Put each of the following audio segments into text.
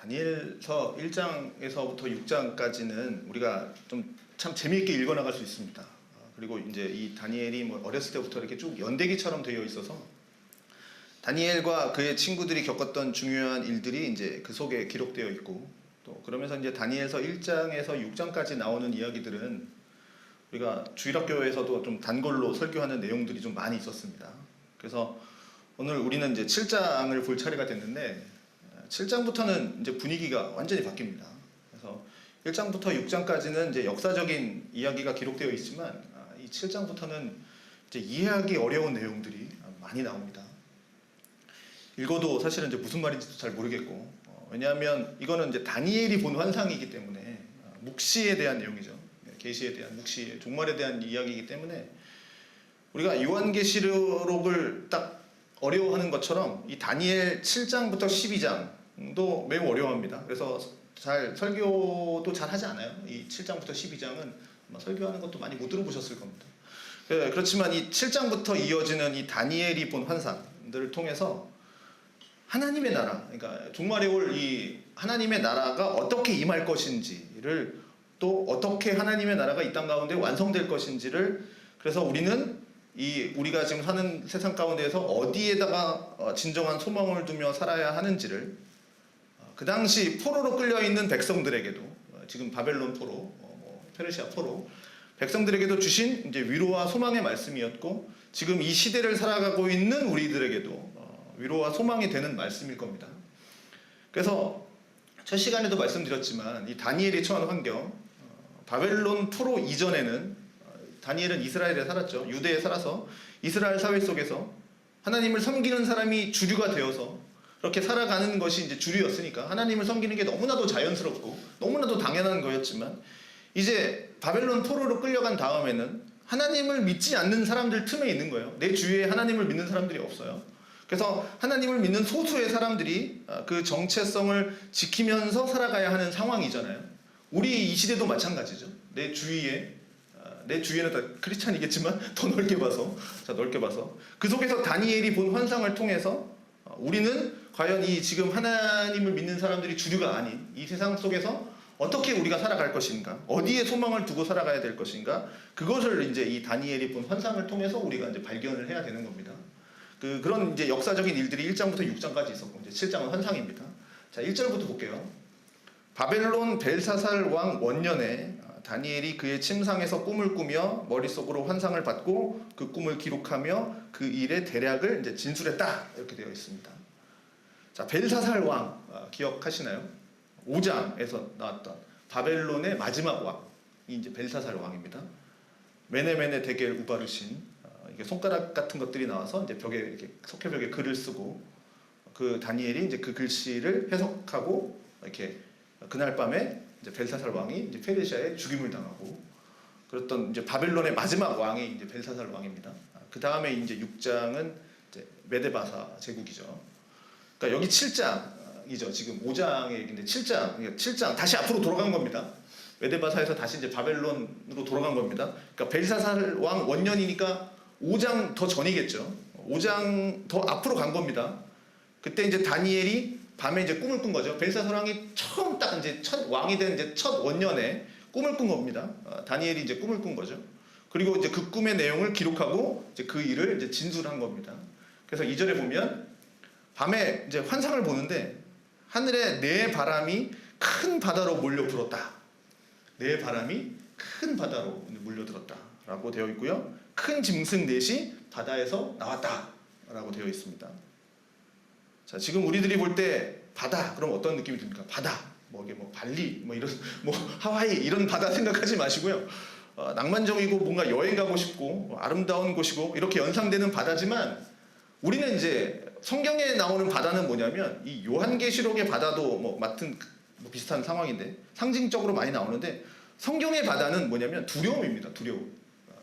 다니엘서 1장에서부터 6장까지는 우리가 좀 참 재미있게 읽어나갈 수 있습니다. 그리고 이제 이 다니엘이 뭐 어렸을 때부터 이렇게 쭉 연대기처럼 되어 있어서 다니엘과 그의 친구들이 겪었던 중요한 일들이 이제 그 속에 기록되어 있고, 또 그러면서 이제 다니엘서 1장에서 6장까지 나오는 이야기들은 우리가 주일학교에서도 좀 단골로 설교하는 내용들이 좀 많이 있었습니다. 그래서 오늘 우리는 이제 7장을 볼 차례가 됐는데 7장부터는 이제 분위기가 완전히 바뀝니다. 그래서 1장부터 6장까지는 이제 역사적인 이야기가 기록되어 있지만 이 7장부터는 이제 이해하기 어려운 내용들이 많이 나옵니다. 읽어도 사실은 이제 무슨 말인지도 잘 모르겠고, 왜냐하면 이거는 이제 다니엘이 본 환상이기 때문에 묵시에 대한 내용이죠. 계시에 대한 묵시, 종말에 대한 이야기이기 때문에 우리가 요한계시록을 딱 어려워하는 것처럼 이 다니엘 7장부터 12장도 매우 어려워합니다. 그래서 잘 설교도 잘 하지 않아요. 이 7장부터 12장은 설교하는 것도 많이 못 들어보셨을 겁니다. 그렇지만 이 7장부터 이어지는 이 다니엘이 본 환상들을 통해서 하나님의 나라, 그러니까 종말에 올 이 하나님의 나라가 어떻게 임할 것인지를, 또 어떻게 하나님의 나라가 이 땅 가운데 완성될 것인지를, 그래서 우리는 우리가 지금 사는 세상 가운데에서 어디에다가 진정한 소망을 두며 살아야 하는지를 그 당시 포로로 끌려 있는 백성들에게도, 지금 바벨론 포로, 페르시아 포로 백성들에게도 주신 이제 위로와 소망의 말씀이었고, 지금 이 시대를 살아가고 있는 우리들에게도 위로와 소망이 되는 말씀일 겁니다. 그래서 첫 시간에도 말씀드렸지만 이 다니엘이 처한 환경, 바벨론 포로 이전에는 다니엘은 이스라엘에 살았죠. 유대에 살아서 이스라엘 사회 속에서 하나님을 섬기는 사람이 주류가 되어서 그렇게 살아가는 것이 이제 주류였으니까 하나님을 섬기는 게 너무나도 자연스럽고 너무나도 당연한 거였지만, 이제 바벨론 포로로 끌려간 다음에는 하나님을 믿지 않는 사람들 틈에 있는 거예요. 내 주위에 하나님을 믿는 사람들이 없어요. 그래서 하나님을 믿는 소수의 사람들이 그 정체성을 지키면서 살아가야 하는 상황이잖아요. 우리 이 시대도 마찬가지죠. 내 주위에는 다 크리스찬이겠지만 더 넓게 봐서, 그 속에서 다니엘이 본 환상을 통해서 우리는 과연 이 지금 하나님을 믿는 사람들이 주류가 아닌 이 세상 속에서 어떻게 우리가 살아갈 것인가, 어디에 소망을 두고 살아가야 될 것인가, 그것을 이제 이 다니엘이 본 환상을 통해서 우리가 이제 발견을 해야 되는 겁니다. 그런 이제 역사적인 일들이 1장부터 6장까지 있었고, 이제 7장은 환상입니다. 자, 1절부터 볼게요. 바벨론 벨사살 왕 원년에 다니엘이 그의 침상에서 꿈을 꾸며 머릿속으로 환상을 받고 그 꿈을 기록하며 그 일의 대략을 이제 진술했다, 이렇게 되어 있습니다. 자, 벨사살 왕 기억하시나요? 5장에서 나왔던 바벨론의 마지막 왕이 이제 벨사살 왕입니다. 메네메네 데겔 우바르신, 이게 손가락 같은 것들이 나와서 이제 벽에 이렇게 석회벽에 글을 쓰고, 그 다니엘이 이제 그 글씨를 해석하고 이렇게 그날 밤에 이제 벨사살 왕이 이제 페르시아에 죽임을 당하고, 그랬던 이제 바벨론의 마지막 왕이 이제 벨사살 왕입니다. 그 다음에 이제 6장은 이제 메데바사 제국이죠. 그러니까 여기 7장이죠. 지금 5장의 얘기인데 7장 다시 앞으로 돌아간 겁니다. 메데바사에서 다시 이제 바벨론으로 돌아간 겁니다. 그러니까 벨사살 왕 원년이니까 5장 더 전이겠죠. 5장 더 앞으로 간 겁니다. 그때 이제 다니엘이 밤에 이제 꿈을 꾼 거죠. 벨사살 왕이 처음 딱 이제 첫 왕이 된 이제 첫 원년에 꿈을 꾼 겁니다. 다니엘이 이제 꿈을 꾼 거죠. 그리고 이제 그 꿈의 내용을 기록하고 이제 그 일을 이제 진술한 겁니다. 그래서 2절에 보면 밤에 이제 환상을 보는데 하늘에 네 바람이 큰 바다로 몰려 불었다. 네 바람이 큰 바다로 몰려들었다라고 되어 있고요. 큰 짐승 넷이 바다에서 나왔다라고 되어 있습니다. 자, 지금 우리들이 볼 때 바다, 그럼 어떤 느낌이 듭니까? 바다, 이게 발리, 이런, 하와이 이런 바다 생각하지 마시고요. 낭만적이고 뭔가 여행 가고 싶고 아름다운 곳이고 이렇게 연상되는 바다지만, 우리는 이제 성경에 나오는 바다는 뭐냐면 이 요한계시록의 바다도 같은 비슷한 상황인데 상징적으로 많이 나오는데, 성경의 바다는 뭐냐면 두려움입니다.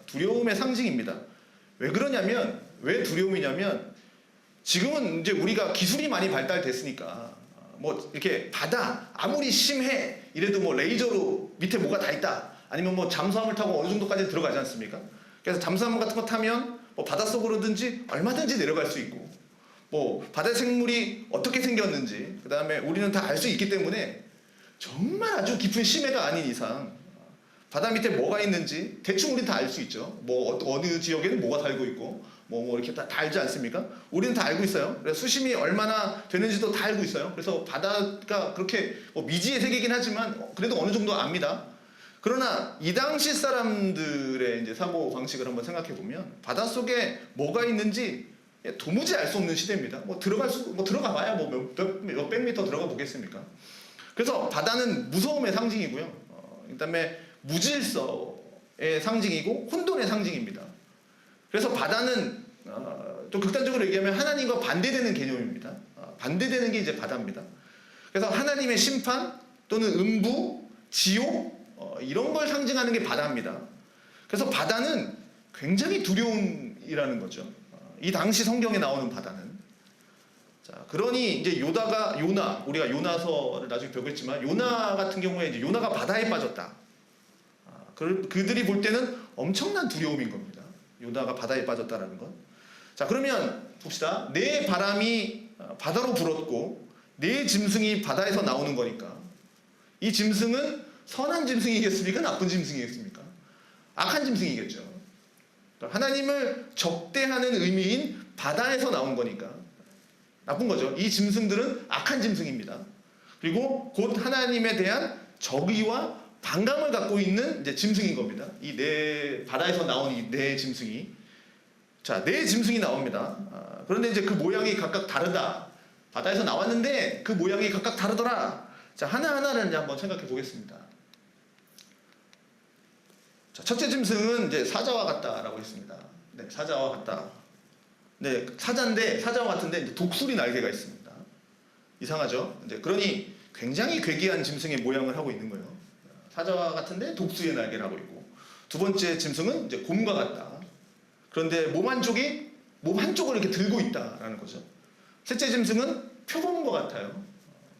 두려움의 상징입니다. 왜 그러냐면, 왜 두려움이냐면, 지금은 이제 우리가 기술이 많이 발달됐으니까 이렇게 바다 아무리 심해 이래도 레이저로 밑에 뭐가 다 있다, 아니면 잠수함을 타고 어느 정도까지 들어가지 않습니까? 그래서 잠수함 같은 거 타면 바닷속으로든지 얼마든지 내려갈 수 있고, 뭐 바다 생물이 어떻게 생겼는지, 그 다음에 우리는 다 알 수 있기 때문에 정말 아주 깊은 심해가 아닌 이상 바다 밑에 뭐가 있는지 대충 우리는 다 알 수 있죠. 뭐 어느 지역에는 뭐가 살고 있고 뭐 이렇게 다 알지 않습니까? 우리는 다 알고 있어요. 그래서 수심이 얼마나 되는지도 다 알고 있어요. 그래서 바다가 그렇게 뭐 미지의 세계이긴 하지만 그래도 어느 정도 압니다. 그러나 이 당시 사람들의 이제 사고 방식을 한번 생각해 보면 바닷속에 뭐가 있는지 도무지 알 수 없는 시대입니다. 뭐 들어가 봐야 뭐 몇백 미터 들어가 보겠습니까? 그래서 바다는 무서움의 상징이고요. 그다음에 무질서의 상징이고 혼돈의 상징입니다. 그래서 바다는 좀 극단적으로 얘기하면 하나님과 반대되는 개념입니다. 반대되는 게 이제 바다입니다. 그래서 하나님의 심판 또는 음부, 지옥 이런 걸 상징하는 게 바다입니다. 그래서 바다는 굉장히 두려움이라는 거죠. 이 당시 성경에 나오는 바다는. 자, 그러니 이제 요나, 우리가 요나서를 나중에 배우겠지만 요나 같은 경우에 이제 요나가 바다에 빠졌다. 그들이 볼 때는 엄청난 두려움인 겁니다. 요나가 바다에 빠졌다라는 것. 자, 그러면 봅시다. 내 바람이 바다로 불었고 내 짐승이 바다에서 나오는 거니까 이 짐승은 선한 짐승이겠습니까? 나쁜 짐승이겠습니까? 악한 짐승이겠죠. 하나님을 적대하는 의미인 바다에서 나온 거니까 나쁜 거죠. 이 짐승들은 악한 짐승입니다. 그리고 곧 하나님에 대한 적의와 반감을 갖고 있는 이제 짐승인 겁니다. 이 네 바다에서 나온 이 네 짐승이. 자, 네 짐승이 나옵니다. 그런데 이제 그 모양이 각각 다르다. 바다에서 나왔는데 그 모양이 각각 다르더라. 자, 하나하나를 이제 한번 생각해 보겠습니다. 자, 첫째 짐승은 이제 사자와 같다라고 했습니다. 네, 사자와 같다. 네, 사자와 같은데 이제 독수리 날개가 있습니다. 이상하죠? 이제 그러니 굉장히 괴기한 짐승의 모양을 하고 있는 거예요. 사자와 같은데 독수리의 날개를 하고 있고, 두 번째 짐승은 이제 곰과 같다. 그런데 몸 한쪽을 이렇게 들고 있다라는 거죠. 셋째 짐승은 표범과 같아요.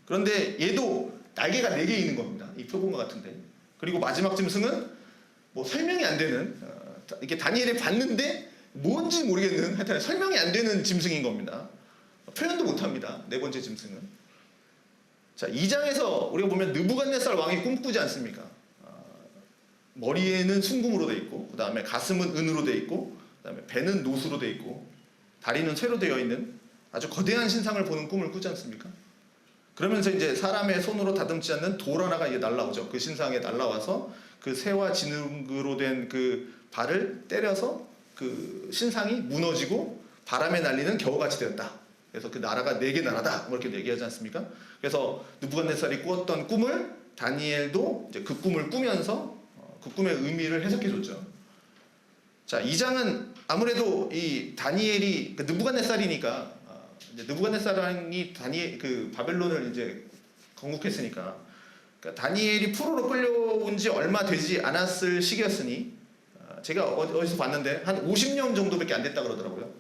그런데 얘도 날개가 4개 있는 겁니다. 이 표범과 같은데. 그리고 마지막 짐승은 뭐 설명이 안 되는, 이렇게 다니엘이 봤는데 뭔지 모르겠는, 하여튼 설명이 안 되는 짐승인 겁니다. 표현도 못 합니다. 네 번째 짐승은. 자, 2장에서 우리가 보면 느부갓네살 왕이 꿈꾸지 않습니까? 머리에는 순금으로 돼 있고, 그 다음에 가슴은 은으로 돼 있고, 그 다음에 배는 노수로 돼 있고, 다리는 쇠로 되어 있는 아주 거대한 신상을 보는 꿈을 꾸지 않습니까? 그러면서 이제 사람의 손으로 다듬지 않는 돌 하나가 이제 날라오죠. 그 신상에 날라와서 그 새와 진흙으로 된 그 발을 때려서 그 신상이 무너지고 바람에 날리는 겨우같이 되었다. 그래서 그 나라가 4개 나라다. 뭐 이렇게 얘기하지 않습니까? 그래서 느부갓네살이 꾸었던 꿈을 다니엘도 이제 그 꿈을 꾸면서 그 꿈의 의미를 해석해 줬죠. 자, 2장은 아무래도 이 다니엘이 그 느부갓네살이니까 이제 느부갓네살이 그 바벨론을 이제 건국했으니까 그러니까 다니엘이 포로로 끌려온 지 얼마 되지 않았을 시기였으니 제가 어디서 봤는데 한 50년 정도밖에 안 됐다 그러더라고요.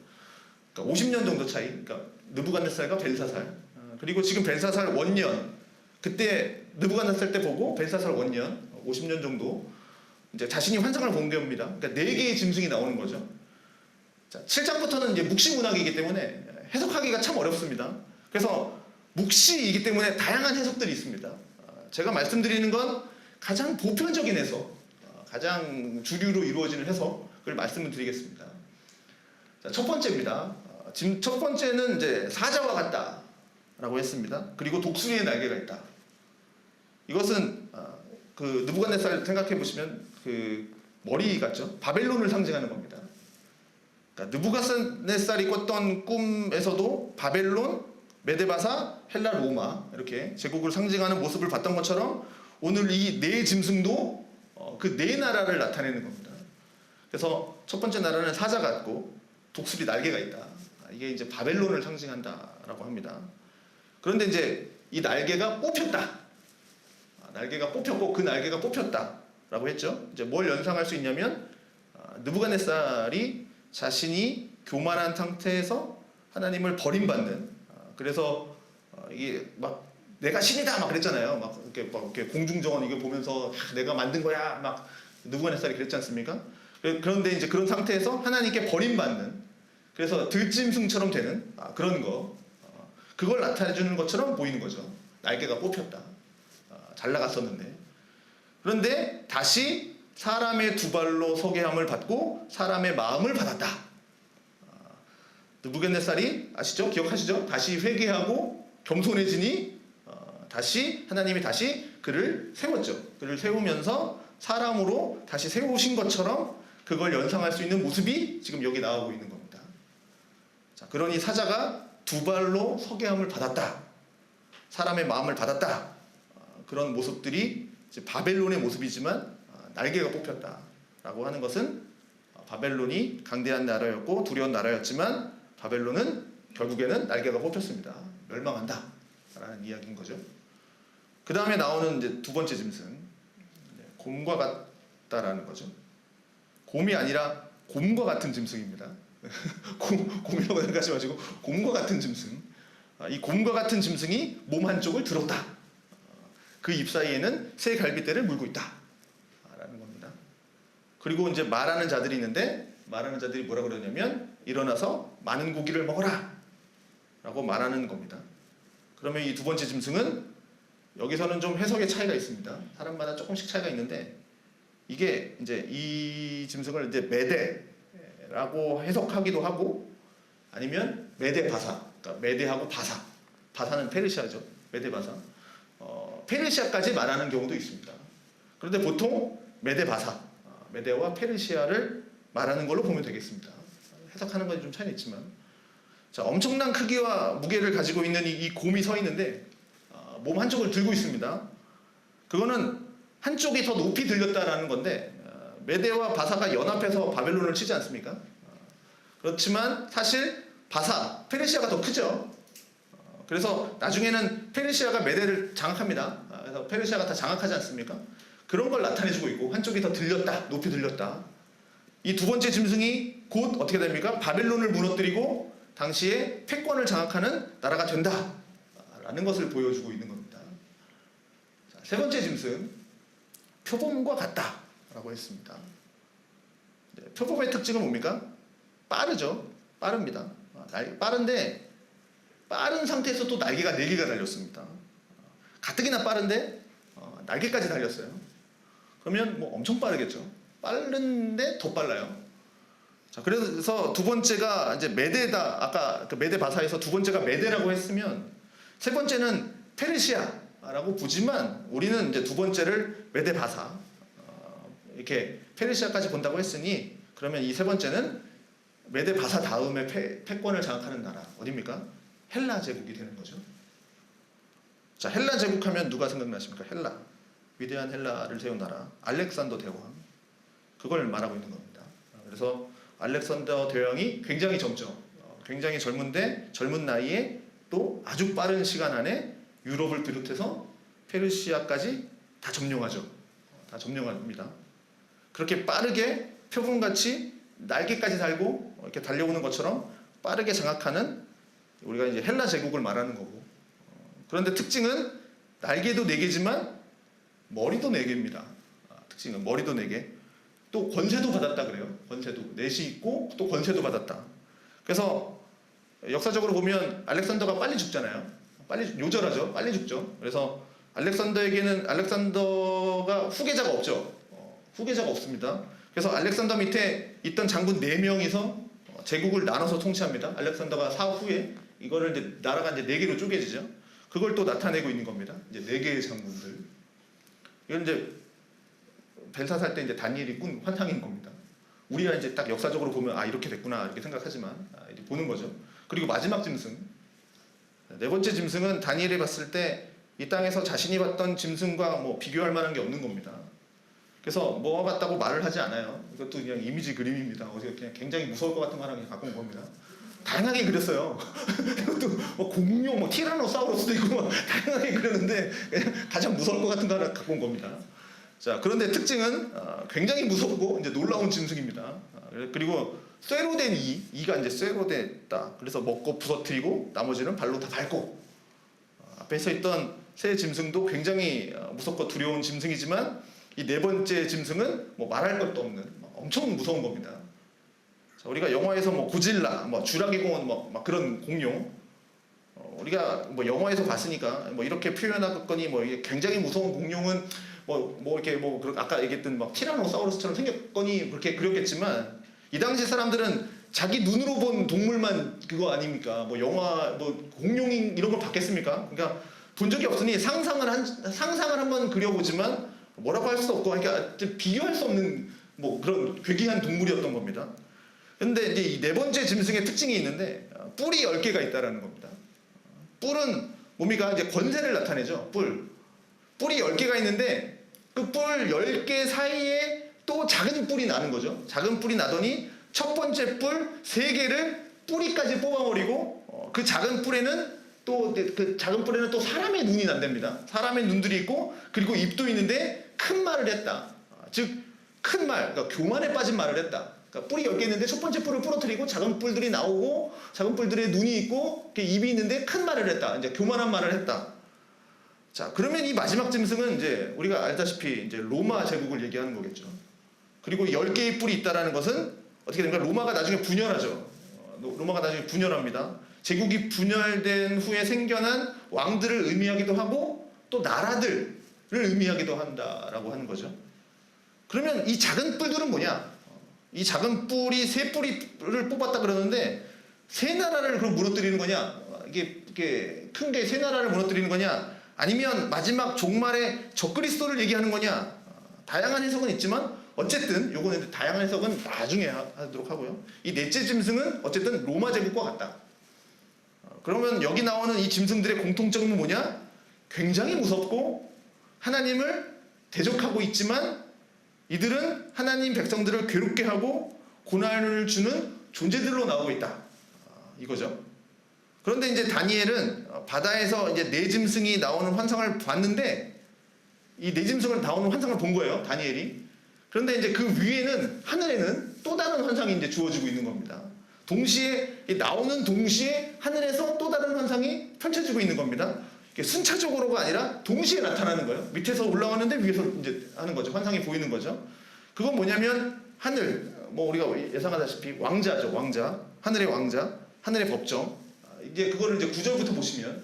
그러니까 50년 정도 차이. 그러니까 느부갓네살과 벨사살. 그리고 지금 벨사살 원년. 그때 느부갓네살 때 보고 벨사살 원년 50년 정도 이제 자신이 환상을 본 겁니다. 그러니까 4개의 짐승이 나오는 거죠. 자, 7장부터는 이제 묵시 문학이기 때문에 해석하기가 참 어렵습니다. 그래서 묵시이기 때문에 다양한 해석들이 있습니다. 제가 말씀드리는 건 가장 보편적인 해석, 가장 주류로 이루어지는 해석을 말씀을 드리겠습니다. 자, 첫 번째입니다. 첫 번째는 이제 사자와 같다라고 했습니다. 그리고 독수리의 날개가 있다. 이것은 그 느부갓네살 생각해 보시면 그 머리 같죠? 바벨론을 상징하는 겁니다. 그러니까 느부갓네살이 꿨던 꿈에서도 바벨론, 메데바사, 헬라, 로마 이렇게 제국을 상징하는 모습을 봤던 것처럼 오늘 이 네 짐승도 그 네 나라를 나타내는 겁니다. 그래서 첫 번째 나라는 사자 같고 독수리 날개가 있다. 이게 이제 바벨론을 상징한다라고 합니다. 그런데 이제 이 날개가 뽑혔다. 날개가 뽑혔고 그 날개가 뽑혔다라고 했죠. 이제 뭘 연상할 수 있냐면 느부갓네살이 자신이 교만한 상태에서 하나님을 버림받는. 그래서 이게 막 내가 신이다 막 그랬잖아요. 막 이렇게 공중정원 이거 보면서 내가 만든 거야 막 느부갓네살이 그랬지 않습니까? 그런데 이제 그런 상태에서 하나님께 버림받는 그래서 들짐승처럼 되는 그런 거, 그걸 나타내주는 것처럼 보이는 거죠. 날개가 뽑혔다. 잘 나갔었는데. 그런데 다시 사람의 두 발로 서게 함을 받고 사람의 마음을 받았다. 느부갓네살이 아시죠? 기억하시죠? 다시 회개하고 겸손해지니 다시 하나님이 다시 그를 세웠죠. 그를 세우면서 사람으로 다시 세우신 것처럼 그걸 연상할 수 있는 모습이 지금 여기 나오고 있는 겁니다. 자, 그러니 사자가 두 발로 서게 함을 받았다. 사람의 마음을 받았다. 그런 모습들이 이제 바벨론의 모습이지만 날개가 뽑혔다라고 하는 것은 바벨론이 강대한 나라였고 두려운 나라였지만 바벨론은 결국에는 날개가 뽑혔습니다. 멸망한다라는 이야기인 거죠. 그 다음에 나오는 이제 두 번째 짐승, 곰과 같다라는 거죠. 곰이 아니라 곰과 같은 짐승입니다. 곰이라고 생각하지 마시고 곰과 같은 짐승. 이 곰과 같은 짐승이 몸 한쪽을 들었다. 그 잎 사이에는 새 갈빗대를 물고 있다. 라는 겁니다. 그리고 이제 말하는 자들이 있는데 말하는 자들이 뭐라고 그러냐면 일어나서 많은 고기를 먹어라. 라고 말하는 겁니다. 그러면 이 두 번째 짐승은 여기서는 좀 해석의 차이가 있습니다. 사람마다 조금씩 차이가 있는데 이게 이제 이 짐승을 이제 메대라고 해석하기도 하고 아니면 메대바사, 그러니까 메대하고 바사, 바사는 페르시아죠. 메대바사, 페르시아까지 말하는 경우도 있습니다. 그런데 보통 메대바사, 메대와 페르시아를 말하는 걸로 보면 되겠습니다. 해석하는 건 좀 차이는 있지만, 자, 엄청난 크기와 무게를 가지고 있는 이 곰이 서 있는데 몸 한쪽을 들고 있습니다. 그거는 한쪽이 더 높이 들렸다라는 건데 메대와 바사가 연합해서 바벨론을 치지 않습니까? 그렇지만 사실 바사, 페르시아가 더 크죠. 그래서 나중에는 페르시아가 메대를 장악합니다. 그래서 페르시아가 다 장악하지 않습니까? 그런 걸 나타내주고 있고 한쪽이 더 들렸다, 높이 들렸다. 이 두 번째 짐승이 곧 어떻게 됩니까? 바벨론을 무너뜨리고 당시에 패권을 장악하는 나라가 된다. 라는 것을 보여주고 있는 겁니다. 자, 세 번째 짐승, 표범과 같다 라고 했습니다. 네, 표범의 특징은 뭡니까? 빠르죠. 빠릅니다. 빠른데 빠른 상태에서 또 날개가 4개가 달렸습니다. 가뜩이나 빠른데 날개까지 달렸어요. 그러면 뭐 엄청 빠르겠죠. 빠른데 더 빨라요. 자, 그래서 두 번째가 이제 메대다. 아까 그 메대 바사에서 두 번째가 메대라고 했으면 세 번째는 페르시아라고 보지만 우리는 이제 두 번째를 메대 바사 이렇게 페르시아까지 본다고 했으니 그러면 이 세 번째는 메대 바사 다음에 패권을 장악하는 나라 어디입니까? 헬라 제국이 되는 거죠. 자, 헬라 제국하면 누가 생각나십니까? 헬라, 위대한 헬라를 세운 나라 알렉산더 대왕, 그걸 말하고 있는 겁니다. 그래서 알렉산더 대왕이 굉장히 젊죠. 굉장히 젊은데 젊은 나이에 또 아주 빠른 시간 안에 유럽을 비롯해서 페르시아까지 다 점령하죠. 다 점령합니다. 그렇게 빠르게 표범같이 날개까지 달고 이렇게 달려오는 것처럼 빠르게 장악하는 우리가 이제 헬라 제국을 말하는 거고. 그런데 특징은 날개도 4개지만 머리도 4개입니다. 특징은 머리도 4개. 또 권세도 받았다 그래요. 권세도 넷이 있고 또 권세도 받았다. 그래서 역사적으로 보면 알렉산더가 빨리 죽잖아요. 빨리 요절하죠. 빨리 죽죠. 그래서 알렉산더가 후계자가 없죠. 후계자가 없습니다. 그래서 알렉산더 밑에 있던 장군 4명이서 제국을 나눠서 통치합니다. 알렉산더가 사후에 이거를 이제 나라가 이제 4개로 쪼개지죠. 그걸 또 나타내고 있는 겁니다. 이제 4개의 장군들. 이건 이제 벨사살 때 이제 다니엘이 꾼 환상인 겁니다. 우리가 이제 딱 역사적으로 보면 이렇게 됐구나 이렇게 생각하지만 이제 보는 거죠. 그리고 마지막 짐승, 네 번째 짐승은 다니엘이 봤을 때 이 땅에서 자신이 봤던 짐승과 뭐 비교할 만한 게 없는 겁니다. 그래서 뭐가 같다고 말을 하지 않아요. 이것도 그냥 이미지 그림입니다. 어디가 그냥 굉장히 무서울 것 같은 거 하나 그냥 갖고 온 겁니다. 다양하게 그렸어요. 이것도 뭐 공룡, 뭐 티라노사우루스도 있고 뭐 다양하게 그렸는데 가장 무서울 것 같은 거 하나 갖고 온 겁니다. 자, 그런데 특징은 굉장히 무섭고 이제 놀라운 짐승입니다. 그리고 쇠로된 이가 이제 쇠로됐다. 그래서 먹고 부서뜨리고 나머지는 발로 다 밟고. 앞에 서 있던 새 짐승도 굉장히 무섭고 두려운 짐승이지만 이 4번째 짐승은 뭐 말할 것도 없는 엄청 무서운 겁니다. 자, 우리가 영화에서 뭐 고질라, 뭐 주라기 공원 막 그런 공룡, 우리가 뭐 영화에서 봤으니까 뭐 이렇게 표현하거니 뭐 이게 굉장히 무서운 공룡은 뭐 이렇게 뭐 아까 얘기했던 막 티라노사우루스처럼 생겼거니 그렇게 그렸겠지만 이 당시 사람들은 자기 눈으로 본 동물만 그거 아닙니까? 뭐 영화 뭐 공룡 이런 걸 봤겠습니까? 그러니까 본 적이 없으니 상상을 한번 그려보지만 뭐라고 할 수 없고 그러니까 비교할 수 없는 뭐 그런 괴기한 동물이었던 겁니다. 근데 이제 이 네 번째 짐승의 특징이 있는데 뿔이 10개가 있다라는 겁니다. 뿔은 뭡니까? 이제 권세를 나타내죠. 뿔이 10개가 있는데 그 뿔 10개 사이에 또 작은 뿔이 나는 거죠. 작은 뿔이 나더니 첫 번째 뿔 3개를 뿌리까지 뽑아버리고 그 작은 뿔에는 또 사람의 눈이 난답니다. 사람의 눈들이 있고 그리고 입도 있는데 큰 말을 했다. 즉 큰 말, 그러니까 교만에 빠진 말을 했다. 그러니까 뿔이 10개 있는데 첫 번째 뿔을 부러뜨리고 작은 뿔들이 나오고 작은 뿔들의 눈이 있고 입이 있는데 큰 말을 했다. 이제 교만한 말을 했다. 자, 그러면 이 마지막 짐승은 이제 우리가 알다시피 이제 로마 제국을 얘기하는 거겠죠. 그리고 10개의 뿔이 있다라는 것은 어떻게 됩니까? 로마가 나중에 분열하죠. 로마가 나중에 분열합니다. 제국이 분열된 후에 생겨난 왕들을 의미하기도 하고 또 나라들을 의미하기도 한다라고 하는 거죠. 그러면 이 작은 뿔들은 뭐냐? 이 작은 뿔이 3뿌리를 뽑았다 그러는데 3나라를 그럼 무너뜨리는 거냐? 이게 큰 게 3나라를 무너뜨리는 거냐? 아니면 마지막 종말에 적그리스도를 얘기하는 거냐? 다양한 해석은 있지만 어쨌든 요거는 다양한 해석은 나중에 하도록 하고요. 이 넷째 짐승은 어쨌든 로마 제국과 같다. 그러면 여기 나오는 이 짐승들의 공통점은 뭐냐? 굉장히 무섭고 하나님을 대적하고 있지만 이들은 하나님 백성들을 괴롭게 하고 고난을 주는 존재들로 나오고 있다. 이거죠. 그런데 이제 다니엘은 바다에서 이제 네 짐승이 나오는 환상을 봤는데 이 네 짐승을 나오는 환상을 본 거예요. 다니엘이. 그런데 이제 그 위에는 하늘에는 또 다른 환상이 이제 주어지고 있는 겁니다. 동시에 나오는 동시에 하늘에서 또 다른 환상이 펼쳐지고 있는 겁니다. 순차적으로가 아니라 동시에 나타나는 거예요. 밑에서 올라오는데 위에서 이제 하는 거죠. 환상이 보이는 거죠. 그건 뭐냐면 하늘, 뭐 우리가 예상하다시피 왕자죠. 왕자, 하늘의 왕자, 하늘의 법정. 이제 그거를 이제 9절부터 보시면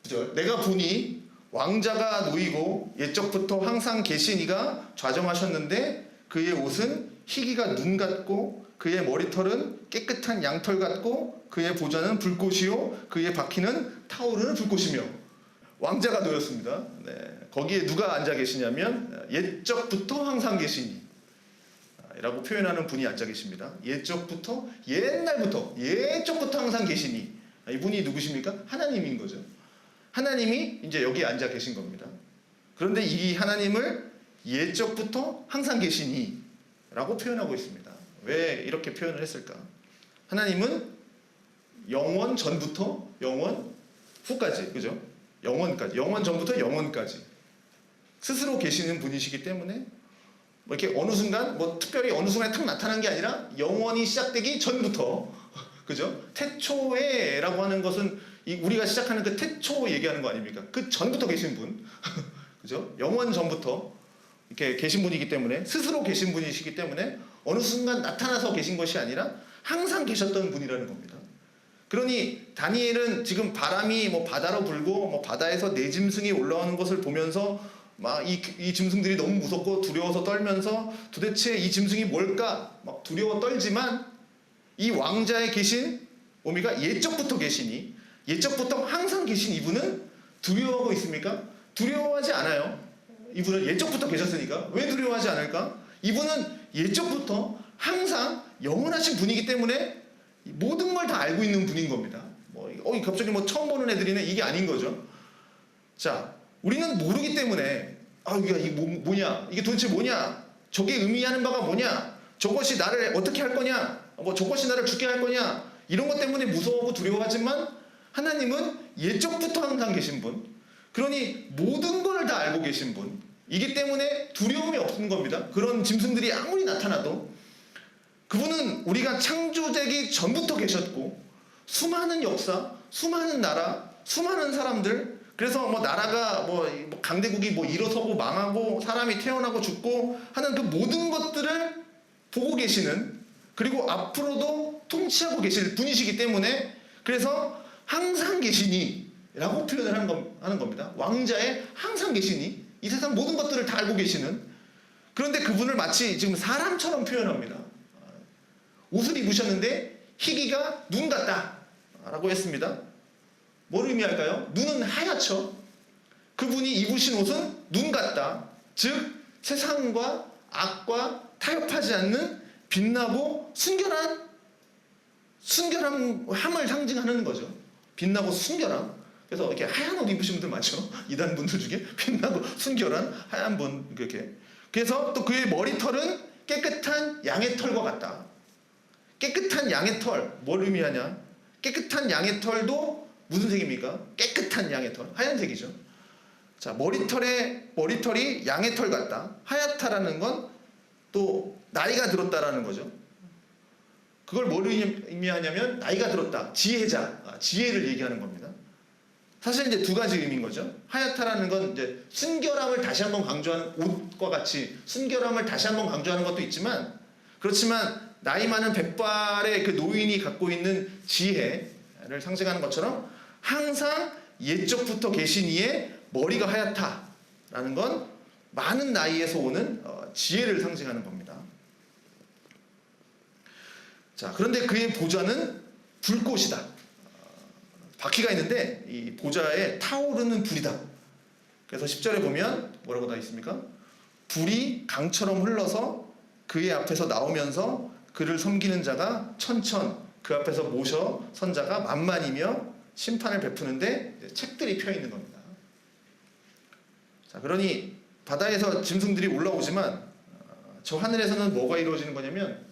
9절. 내가 보니 왕자가 놓이고 옛적부터 항상 계신 이가 좌정하셨는데 그의 옷은 희기가 눈 같고 그의 머리털은 깨끗한 양털 같고 그의 보좌는 불꽃이요 그의 바퀴는 타오르는 불꽃이며 왕자가 놓였습니다. 네. 거기에 누가 앉아 계시냐면 옛적부터 항상 계시니 라고 표현하는 분이 앉아 계십니다. 옛적부터 옛적부터 항상 계시니 이분이 누구십니까? 하나님인 거죠. 하나님이 이제 여기 앉아 계신 겁니다. 그런데 이 하나님을 옛적부터 항상 계시니 라고 표현하고 있습니다. 왜 이렇게 표현을 했을까? 하나님은 영원 전부터 영원 후까지, 그죠? 영원까지, 영원 전부터 영원까지 스스로 계시는 분이시기 때문에 뭐 이렇게 어느 순간 뭐 특별히 어느 순간에 탁 나타난 게 아니라 영원이 시작되기 전부터 그죠? 태초에라고 하는 것은 우리가 시작하는 그 태초 얘기하는 거 아닙니까? 그 전부터 계신 분 그죠? 영원 전부터 이렇게 계신 분이기 때문에 스스로 계신 분이시기 때문에 어느 순간 나타나서 계신 것이 아니라 항상 계셨던 분이라는 겁니다. 그러니 다니엘은 지금 바람이 뭐 바다로 불고 뭐 바다에서 네 짐승이 올라오는 것을 보면서 막 이 짐승들이 너무 무섭고 두려워서 떨면서 도대체 이 짐승이 뭘까 막 두려워 떨지만 이 왕자에 계신 뭡니까? 옛적부터 계시니 옛적부터 항상 계신 이분은 두려워하고 있습니까? 두려워하지 않아요. 이분은 옛적부터 계셨으니까 왜 두려워하지 않을까? 이분은 옛적부터 항상 영원하신 분이기 때문에 모든 걸 다 알고 있는 분인 겁니다. 갑자기 뭐 처음 보는 애들이네 이게 아닌 거죠. 자, 우리는 모르기 때문에 이게 뭐냐? 이게 도대체 뭐냐? 저게 의미하는 바가 뭐냐? 저것이 나를 어떻게 할 거냐? 저것이 나를 죽게 할 거냐? 이런 것 때문에 무서워하고 두려워하지만 하나님은 옛적부터 항상 계신 분. 그러니 모든 걸 다 알고 계신 분. 이기 때문에 두려움이 없는 겁니다. 그런 짐승들이 아무리 나타나도 그분은 우리가 창조되기 전부터 계셨고 수많은 역사, 수많은 나라, 수많은 사람들 그래서 뭐 나라가 뭐 강대국이 뭐 일어서고 망하고 사람이 태어나고 죽고 하는 그 모든 것들을 보고 계시는 그리고 앞으로도 통치하고 계실 분이시기 때문에 그래서 항상 계시니 라고 표현을 하는 겁니다. 왕자의 항상 계시니, 이 세상 모든 것들을 다 알고 계시는, 그런데 그분을 마치 지금 사람처럼 표현합니다. 옷을 입으셨는데 희기가 눈 같다 라고 했습니다. 뭘 의미할까요? 눈은 하얗죠. 그분이 입으신 옷은 눈 같다. 즉 세상과 악과 타협하지 않는 빛나고 순결함을 상징하는 거죠. 빛나고 순결함. 그래서 이렇게 하얀 옷 입으신 분들 많죠. 이단 분들 중에 빛나고 순결한 하얀 분, 그렇게. 그래서 또 그의 머리털은 깨끗한 양의 털과 같다. 깨끗한 양의 털, 뭘 의미하냐? 깨끗한 양의 털도 무슨 색입니까? 깨끗한 양의 털, 하얀색이죠. 자, 머리털이 양의 털 같다. 하얗다라는 건 또 나이가 들었다라는 거죠. 그걸 뭘 의미하냐면 나이가 들었다, 지혜자, 지혜를 얘기하는 겁니다. 사실 이제 두 가지 의미인 거죠. 하얗다라는 건 이제 순결함을 다시 한번 강조하는, 옷과 같이 순결함을 다시 한번 강조하는 것도 있지만, 그렇지만 나이 많은 백발의 그 노인이 갖고 있는 지혜를 상징하는 것처럼 항상 옛적부터 계신 이의 머리가 하얗다라는 건 많은 나이에서 오는 지혜를 상징하는 겁니다. 자, 그런데 그의 보좌는 불꽃이다. 바퀴가 있는데 이 보좌에 타오르는 불이다. 그래서 10절에 보면 뭐라고 다 있습니까? 불이 강처럼 흘러서 그의 앞에서 나오면서 그를 섬기는 자가 천천, 그 앞에서 모셔 선 자가 만만이며 심판을 베푸는데 책들이 펴 있는 겁니다. 자, 그러니 바다에서 짐승들이 올라오지만 저 하늘에서는 뭐가 이루어지는 거냐면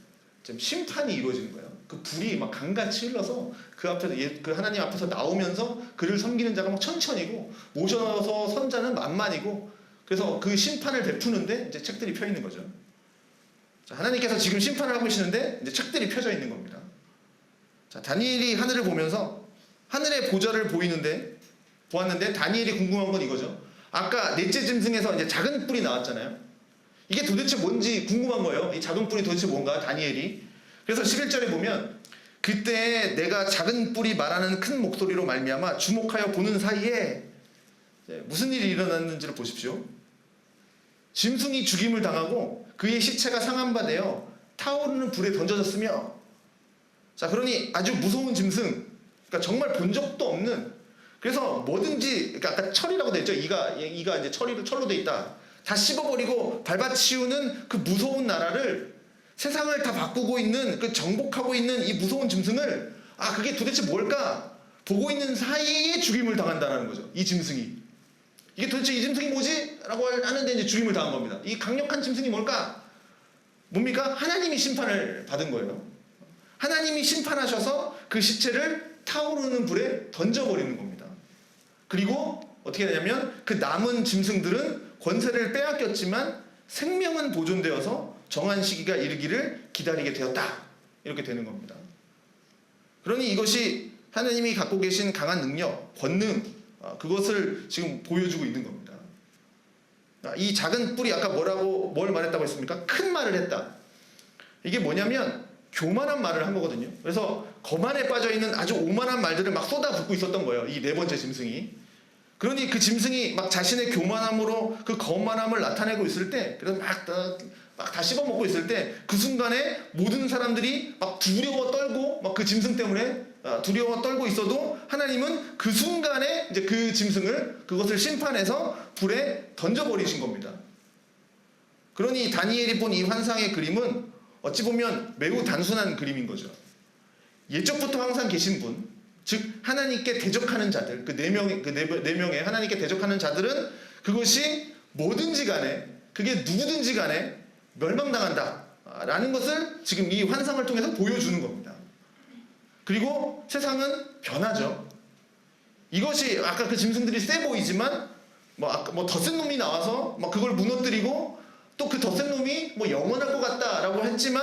지금 심판이 이루어지는 거예요. 그 불이 막 강같이 흘러서 그 앞에서 그 하나님 앞에서 나오면서 그를 섬기는 자가 막 천천히고 모셔서 선 자는 만만이고, 그래서 그 심판을 베푸는데 이제 책들이 펴 있는 거죠. 자, 하나님께서 지금 심판을 하고 계시는데 이제 책들이 펴져 있는 겁니다. 자, 다니엘이 하늘을 보면서 하늘의 보좌를 보았는데 다니엘이 궁금한 건 이거죠. 아까 넷째 짐승에서 이제 작은 뿔이 나왔잖아요. 이게 도대체 뭔지 궁금한 거예요. 이 작은 뿔이 도대체 뭔가, 다니엘이. 그래서 11절에 보면 그때 내가 작은 뿔이 말하는 큰 목소리로 말미암아 주목하여 보는 사이에 무슨 일이 일어났는지를 보십시오. 짐승이 죽임을 당하고 그의 시체가 상한 바 되어 타오르는 불에 던져졌으며, 자, 그러니 아주 무서운 짐승, 그러니까 정말 본 적도 없는, 그래서 뭐든지, 그러니까 아까 철이라고 돼 있죠. 이가 이제 철로 돼 있다. 다 씹어버리고 밟아치우는 그 무서운 나라를, 세상을 다 바꾸고 있는, 그 정복하고 있는 이 무서운 짐승을, 그게 도대체 뭘까 보고 있는 사이에 죽임을 당한다는 거죠. 이 짐승이. 이게 도대체 이 짐승이 뭐지? 라고 하는데 이제 죽임을 당한 겁니다. 이 강력한 짐승이 뭘까? 뭡니까? 하나님이 심판을 받은 거예요. 하나님이 심판하셔서 그 시체를 타오르는 불에 던져버리는 겁니다. 그리고 어떻게 되냐면 그 남은 짐승들은 권세를 빼앗겼지만 생명은 보존되어서 정한 시기가 이르기를 기다리게 되었다. 이렇게 되는 겁니다. 그러니 이것이 하나님이 갖고 계신 강한 능력, 권능, 그것을 지금 보여주고 있는 겁니다. 이 작은 뿔이 아까 뭘 말했다고 했습니까? 큰 말을 했다. 이게 뭐냐면 교만한 말을 한 거거든요. 그래서 거만에 빠져있는 아주 오만한 말들을 막 쏟아붓고 있었던 거예요. 이 네 번째 짐승이. 그러니 그 짐승이 막 자신의 교만함으로 그 거만함을 나타내고 있을 때, 그래서 막 다 씹어먹고 있을 때, 그 순간에 모든 사람들이 막 두려워 떨고, 막 그 짐승 때문에 두려워 떨고 있어도 하나님은 그 순간에 이제 그 짐승을, 그것을 심판해서 불에 던져버리신 겁니다. 그러니 다니엘이 본 이 환상의 그림은 어찌 보면 매우 단순한 그림인 거죠. 예적부터 항상 계신 분, 즉 하나님께 대적하는 자들, 그 네 명의 하나님께 대적하는 자들은 그것이 뭐든지 간에, 그게 누구든지 간에 멸망당한다 라는 것을 지금 이 환상을 통해서 보여주는 겁니다. 그리고 세상은 변하죠. 이것이 아까 그 짐승들이 세 보이지만 더 센 놈이 나와서 그걸 무너뜨리고, 또 그 더 센 놈이 영원할 것 같다라고 했지만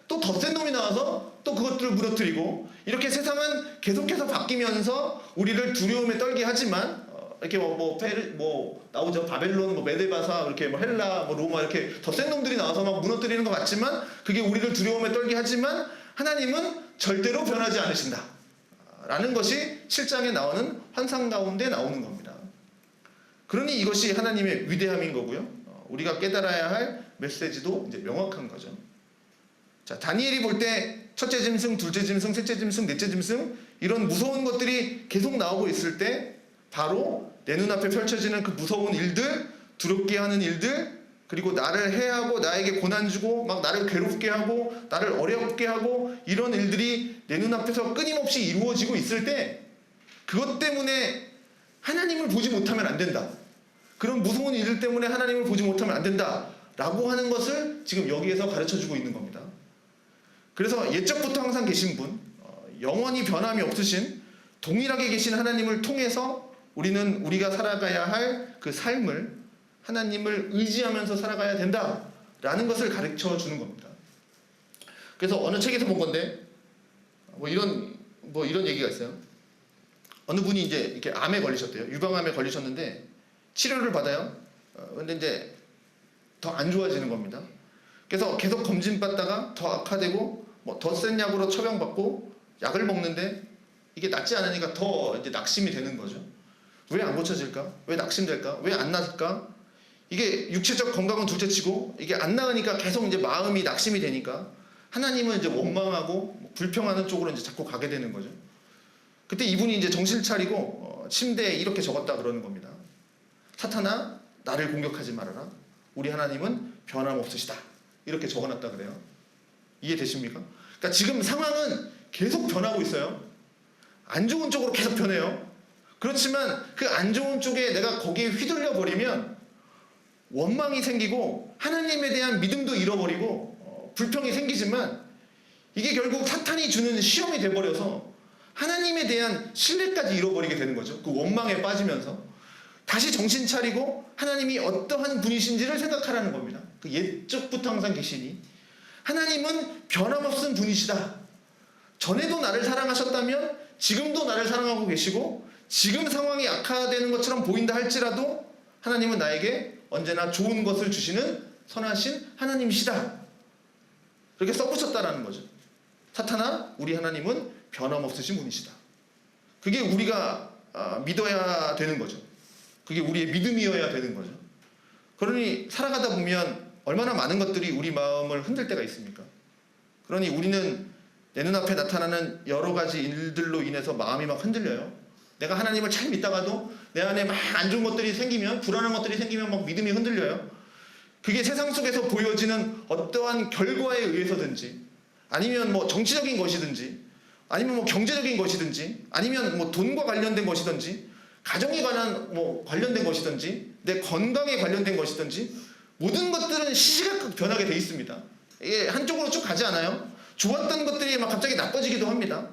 또 더 센 놈이 나와서 또 그것들을 무너뜨리고, 이렇게 세상은 계속해서 바뀌면서 우리를 두려움에 떨게 하지만 이렇게 뭐 나오죠. 바벨론, 뭐 메데바사, 이렇게 뭐 헬라, 뭐 로마 이렇게 덧센 놈들이 나와서 막 무너뜨리는 것 같지만 그게 우리를 두려움에 떨게 하지만 하나님은 절대로 변하지 않으신다. 라는 것이 7장에 나오는 환상 가운데 나오는 겁니다. 그러니 이것이 하나님의 위대함인 거고요. 우리가 깨달아야 할 메시지도 이제 명확한 거죠. 자, 다니엘이 볼 때 첫째 짐승, 둘째 짐승, 셋째 짐승, 넷째 짐승 이런 무서운 것들이 계속 나오고 있을 때 바로 내 눈앞에 펼쳐지는 그 무서운 일들, 두렵게 하는 일들, 그리고 나를 해하고 나에게 고난 주고 막 나를 괴롭게 하고 나를 어렵게 하고 이런 일들이 내 눈앞에서 끊임없이 이루어지고 있을 때 그것 때문에 하나님을 보지 못하면 안 된다. 그런 무서운 일들 때문에 하나님을 보지 못하면 안 된다. 라고 하는 것을 지금 여기에서 가르쳐주고 있는 겁니다. 그래서 옛적부터 항상 계신 분, 영원히 변함이 없으신 동일하게 계신 하나님을 통해서 우리는 우리가 살아가야 할 그 삶을 하나님을 의지하면서 살아가야 된다라는 것을 가르쳐 주는 겁니다. 그래서 어느 책에서 본 건데 뭐 이런 얘기가 있어요. 어느 분이 이제 이렇게 암에 걸리셨대요. 유방암에 걸리셨는데 치료를 받아요. 근데 이제 더 안 좋아지는 겁니다. 그래서 계속 검진 받다가 더 악화되고 뭐 더 센 약으로 처방받고 약을 먹는데 이게 낫지 않으니까 더 이제 낙심이 되는 거죠. 왜 안 고쳐질까? 왜 낙심될까? 왜 안 나을까? 이게 육체적 건강은 둘째치고 이게 안 나으니까 계속 이제 마음이 낙심이 되니까 하나님은 이제 원망하고 불평하는 쪽으로 이제 자꾸 가게 되는 거죠. 그때 이분이 이제 정신 차리고 침대에 이렇게 적었다 그러는 겁니다. 사탄아, 나를 공격하지 말아라. 우리 하나님은 변함없으시다. 이렇게 적어놨다 그래요. 이해되십니까? 그러니까 지금 상황은 계속 변하고 있어요. 안 좋은 쪽으로 계속 변해요. 그렇지만 그 안 좋은 쪽에 내가 거기에 휘둘려 버리면 원망이 생기고 하나님에 대한 믿음도 잃어버리고 불평이 생기지만 이게 결국 사탄이 주는 시험이 돼버려서 하나님에 대한 신뢰까지 잃어버리게 되는 거죠. 그 원망에 빠지면서 다시 정신 차리고 하나님이 어떠한 분이신지를 생각하라는 겁니다. 그 옛적부터 항상 계시니 하나님은 변함없은 분이시다. 전에도 나를 사랑하셨다면 지금도 나를 사랑하고 계시고 지금 상황이 악화되는 것처럼 보인다 할지라도 하나님은 나에게 언제나 좋은 것을 주시는 선하신 하나님이시다. 그렇게 써붙였다라는 거죠. 사탄아, 우리 하나님은 변함없으신 분이시다. 그게 우리가 믿어야 되는 거죠. 그게 우리의 믿음이어야 되는 거죠. 그러니 살아가다 보면 얼마나 많은 것들이 우리 마음을 흔들 때가 있습니까? 그러니 우리는 내 눈앞에 나타나는 여러 가지 일들로 인해서 마음이 막 흔들려요. 내가 하나님을 잘 믿다가도 내 안에 막 안 좋은 것들이 생기면, 불안한 것들이 생기면 막 믿음이 흔들려요. 그게 세상 속에서 보여지는 어떠한 결과에 의해서든지, 아니면 뭐 정치적인 것이든지, 아니면 뭐 경제적인 것이든지, 아니면 뭐 돈과 관련된 것이든지, 가정에 관한 뭐 관련된 것이든지, 내 건강에 관련된 것이든지, 모든 것들은 시시각각 변하게 돼 있습니다. 이게 한쪽으로 쭉 가지 않아요. 좋았던 것들이 막 갑자기 나빠지기도 합니다.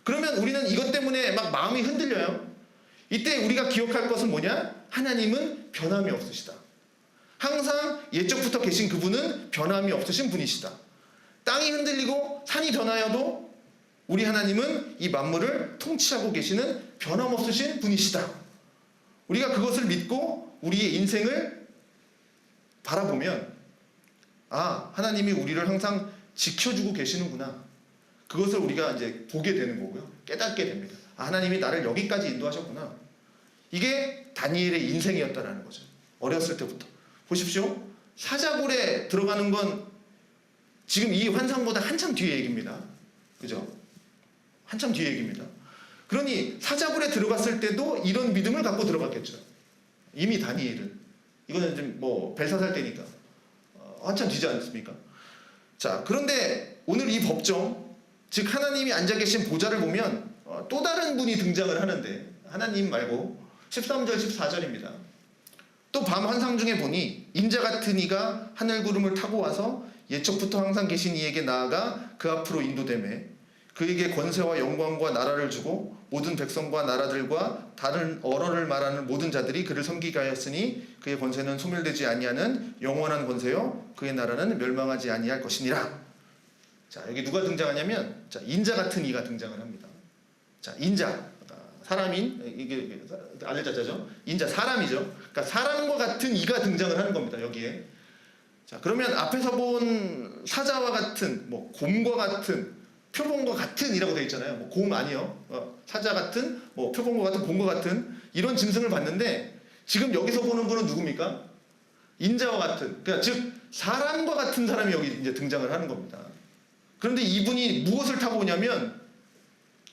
그러면 우리는 이것 때문에 막 마음이 흔들려요. 이때 우리가 기억할 것은 뭐냐? 하나님은 변함이 없으시다. 항상 옛적부터 계신 그분은 변함이 없으신 분이시다. 땅이 흔들리고 산이 변하여도 우리 하나님은 이 만물을 통치하고 계시는 변함없으신 분이시다. 우리가 그것을 믿고 우리의 인생을 바라보면 하나님이 우리를 항상 지켜주고 계시는구나. 그것을 우리가 이제 보게 되는 거고요. 깨닫게 됩니다. 하나님이 나를 여기까지 인도하셨구나. 이게 다니엘의 인생이었다라는 거죠. 어렸을 때부터. 보십시오. 사자굴에 들어가는 건 지금 이 환상보다 한참 뒤의 얘기입니다. 그죠? 한참 뒤의 얘기입니다. 그러니 사자굴에 들어갔을 때도 이런 믿음을 갖고 들어갔겠죠. 이미 다니엘은. 이거는 좀 뭐 벨사살 때니까. 한참 뒤지 않습니까? 자, 그런데 오늘 이 법정, 즉 하나님이 앉아 계신 보좌를 보면 또 다른 분이 등장을 하는데 하나님 말고 13절 14절입니다. 또 밤 환상 중에 보니 인자 같은 이가 하늘 구름을 타고 와서 옛적부터 항상 계신 이에게 나아가 그 앞으로 인도되매 그에게 권세와 영광과 나라를 주고 모든 백성과 나라들과 다른 언어를 말하는 모든 자들이 그를 섬기게 하였으니 그의 권세는 소멸되지 아니하는 영원한 권세요 그의 나라는 멸망하지 아니할 것이니라. 자, 여기 누가 등장하냐면 인자 같은 이가 등장을 합니다. 자, 인자 사람인 이게 아들 자자죠. 인자 사람이죠. 그러니까 사람과 같은 이가 등장을 하는 겁니다. 여기에. 자, 그러면 앞에서 본 사자와 같은 뭐 곰과 같은 표범과 같은이라고 되어 있잖아요. 뭐 곰 아니요. 사자 같은 뭐 표범과 같은 곰과 같은 이런 짐승을 봤는데 지금 여기서 보는 분은 누굽니까? 인자와 같은. 그러니까 즉 사람과 같은 사람이 여기 이제 등장을 하는 겁니다. 그런데 이분이 무엇을 타고 오냐면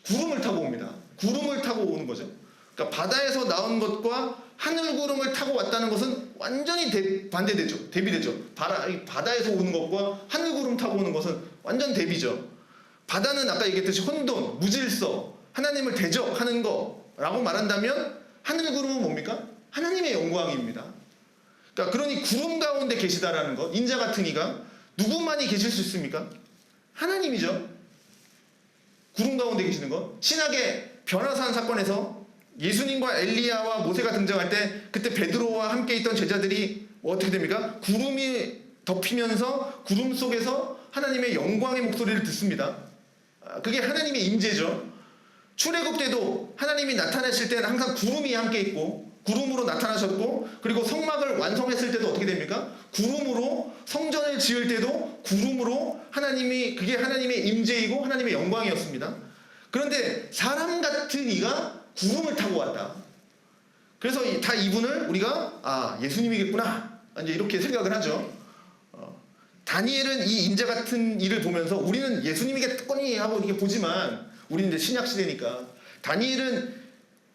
구름을 타고 옵니다. 구름을 타고 오는 거죠. 그러니까 바다에서 나온 것과 하늘 구름을 타고 왔다는 것은 완전히 반대되죠. 대비되죠. 바다에서 오는 것과 하늘 구름 타고 오는 것은 완전 대비죠. 바다는 아까 얘기했듯이 혼돈, 무질서, 하나님을 대적하는 거라고 말한다면 하늘 구름은 뭡니까? 하나님의 영광입니다. 그러니까 그러니 구름 가운데 계시다라는 것, 인자 같은 이가 누구만이 계실 수 있습니까? 하나님이죠. 구름 가운데 계시는 것. 신약의 변화산 사건에서 예수님과 엘리야와 모세가 등장할 때 그때 베드로와 함께 있던 제자들이 어떻게 됩니까? 구름이 덮이면서 구름 속에서 하나님의 영광의 목소리를 듣습니다. 그게 하나님의 임재죠. 출애굽 때도 하나님이 나타나실 때는 항상 구름이 함께 있고 구름으로 나타나셨고, 그리고 성막을 완성했을 때도 어떻게 됩니까? 구름으로, 성전을 지을 때도 구름으로 그게 하나님의 임재이고 하나님의 영광이었습니다. 그런데 사람 같은 이가 구름을 타고 왔다. 그래서 다 이분을 우리가 예수님이겠구나 이제 이렇게 생각을 하죠. 다니엘은 이 인자 같은 이를 보면서 우리는 예수님이겠거니 하고 이렇게 보지만 우리는 이제 신약 시대니까 다니엘은